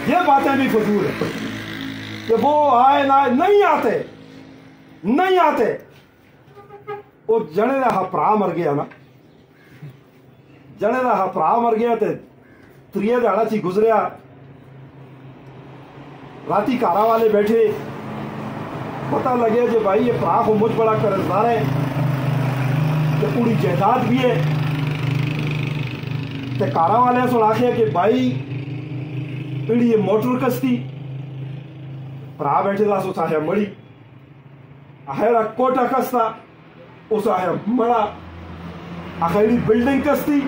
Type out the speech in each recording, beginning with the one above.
یہ باتیں بھی فضول ہیں کہ وہ آئے نہ نہیں آتے وہ جنے دا ہپرا مر گیا نا، جنے دا ہپرا مر گیا تے تریے دہاڑا چی گزریا، راتی کارا والے بیٹھے، پتہ لگے جو بھائی یہ پرا کو مجھ بڑا قرضدار ہے تے پوری جائیداد بھی ہے، تے کارا والے سن آخیا کہ بھائی پیڑی یہ موٹر کستی، پرا بیٹھے دا سو ساہیا مڑی، آخیرا کوٹا کستا اس آخیا مڑا، آخیری بلڈنگ کستی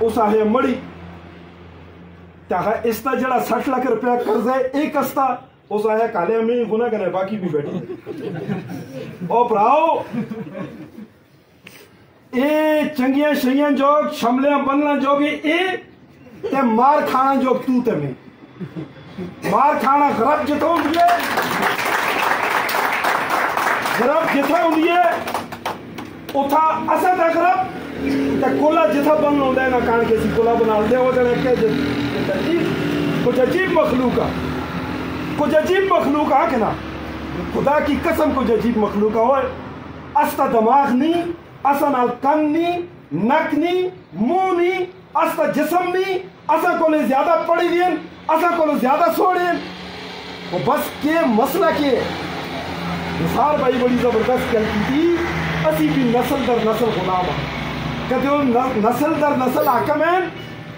اس آخیا مڑی، اس تا جڑا 60 لاکھ روپیہ قرض ہے ایک کستا اس آخیا کالے ہمیں گناہ کرنے باقی بھی بیٹھے او پراؤ اے چنگیاں شیاں جوگ شملیاں بننا جوگی اے تے مار کھانا جوگ تو تے میں مار کھانا غرب جتھا ہوں دیئے، غرب جتھا ہوں دیئے اتھا اسد غرب تے کولا جتھا بن ہوں دے نا کان کسی کولا بنا دے وہ جڑے کہ کچھ عجیب مخلوق آ کے نا خدا کی قسم کچھ عجیب مخلوق ہوئے، استا دماغ نہیں، اسا نال کن نہیں، نک نہیں، منہ نہیں، استا جسم نہیں، اسا کو زیادہ پڑھی دین، اسا کو زیادہ سوڑین، وہ بس کے مسئلہ کے نثار بھائی بڑی زبردست کل کی تھی، اسی بھی نسل در نسل غلام ہیں، کہتے ہو نسل در نسل حاکم ہیں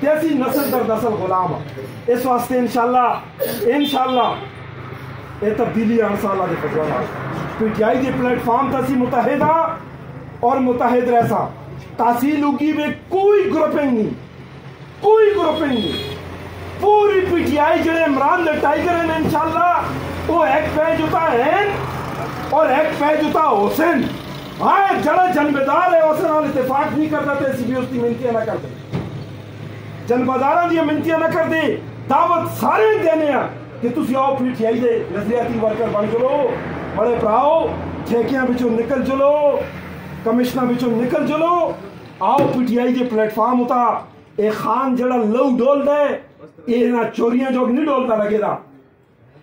تیسی نسل در نسل غلام ہیں، اس واسطے انشاءاللہ اے تبدیلی انسالہ دے فضوانا پی ٹی آئی دے پلیٹ فارم تاسی متحدہ اور متحد رہسا تحصیل ہوگی میں کوئی گروپنگ نہیں، پوری پی ٹی آئی جڑے عمران دے ٹائگر ہیں انشاءاللہ وہ ایک پیج ہوتا ہے اور ایک پیج ہوتا حسین، ہاں جڑا جنبدار ہے حسین اور اتفاق نہیں کرتا تھے، اسی بھی اس کی منتیاں نہ کر دے، جنبدارہ دی منتیاں نہ کر دے، دعوت سارے دینے ہیں کہ تسی آؤ پی ٹی آئی دے نظریاتی ورکر بن جلو، بڑے پراؤ ٹھیکیاں بچوں نکل جلو، کمشنہ بچوں نکل جلو، آؤ پی ٹی آئی دے پلیٹ فارم ہوتا، اے خان جڑا لو ڈول دے اے نا چوریاں جوگ نہیں ڈولتا لگے دا،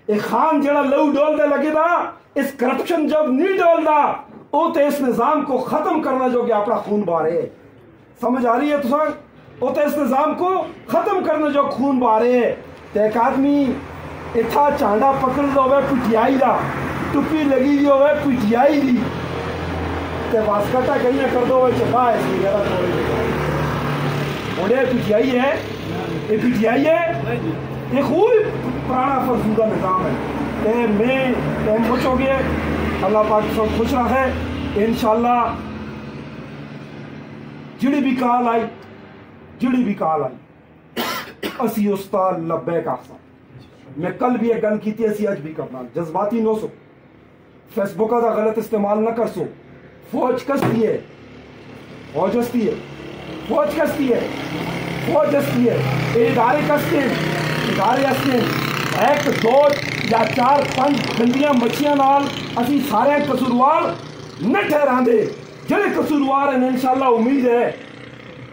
اے خان جڑا لو ڈول دے لگے دا اس کرپشن جوگ نہیں ڈول دا، او تے اس نظام کو ختم کرنا جو کہ اپنا خون بارے، سمجھ آ رہی ہے تو سر او تے اس نظام کو ختم کرنا جو خون بارے، تے ایک آدمی اتھا چانڈا پکڑ دو ہوئے پی ٹی آئی دا، ٹپی لگی دی ہوئے پی ٹی آئی دی، تے واسکٹا کہیں کر دو ہوئے چپا ہے اس لیے اوڑے پی ٹی آئی ہے، یہ پی ٹی آئی ہے، یہ خوب پرانا فرزودہ نظام ہے، تے میں ٹائم خوش ہو گئے، اللہ پاک سب خوش رکھے، انشاءاللہ جڑی بھی کال آئی اسی استاد لبیک آسا، میں کل بھی ایک گل کی تھی اسی آج بھی کرنا، جذباتی نو سو فیس بک کا غلط استعمال نہ کر سو، فوج کستی ہے، فوج ہستی ہے، ادارے کستے ہیں، ادارے ہستے ہیں، ایک دو یا 4-5 گندیاں مچھیاں نال اسی سارے قصوروار نہ ٹھہران دے، جڑے قصوروار ہیں انشاءاللہ امید ہے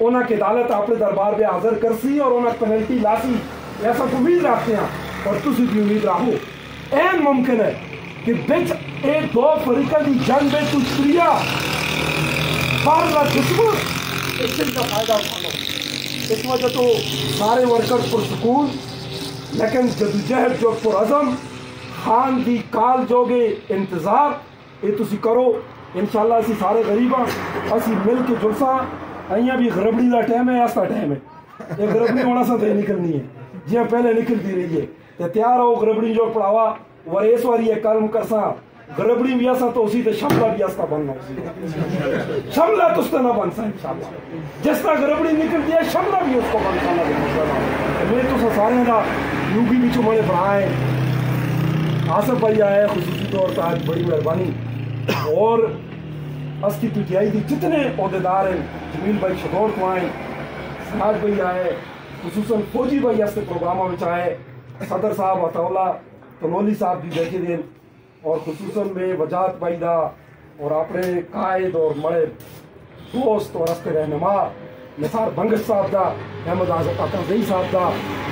انہاں کی عدالت اپنے دربار پہ حاضر کرسی اور انہاں پینلٹی لاسی، ایسا امید رکھتے ہیں اور تسی بھی امید رہو، این ممکن ہے کہ بچ ایک دو فریقہ دی جنگ بے تشتریہ بارلا دشمن اس دن کا فائدہ اٹھانا، اس وجہ تو سارے ورکر پر سکون، لیکن جدوجہد جو پر عزم خان دی کال جو گے انتظار یہ تسی کرو، انشاءاللہ اسی سارے غریباں اسی مل کے جلساں، ایاں بھی غربڑی دا ٹائم ہے، ایسا ٹائم ہے، یہ غربڑی ہونا سا تے نکلنی ہے، جی پہلے نکلتی رہی ہے، تے تیار ہو غربڑی جو پڑھاوا وریس واری ہے کلم کرساں، غربڑی بھی ایسا تو اسی تے شملہ بھی ایسا بننا اسی شملہ تو اس تے نہ بنسا انشاءاللہ، جس طرح غربڑی نکلتی ہے شملہ بھی اس کو بنسا نہ، میں تو سارے دا یوگی بھی چمڑے پڑھائیں، آصف بھائی آئے خصوصی طور پر آج بڑی مہربانی، اور اس کی پی ٹی آئی دی جتنے عہدیدار ہیں، جمیل بھائی شدور کو آئیں، سراج بھائی آئے، خصوصاً فوجی بھائی اس کے پروگراموں میں آئے، صدر صاحب عطاولہ تنولی صاحب بھی بیٹھے دیں، اور خصوصاً میں وجاہت بھائی دا اور اپنے قائد اور بڑے دوست اور اس کے رہنما نثار بنگش صاحب دا، احمد آقا زئی صاحب دا،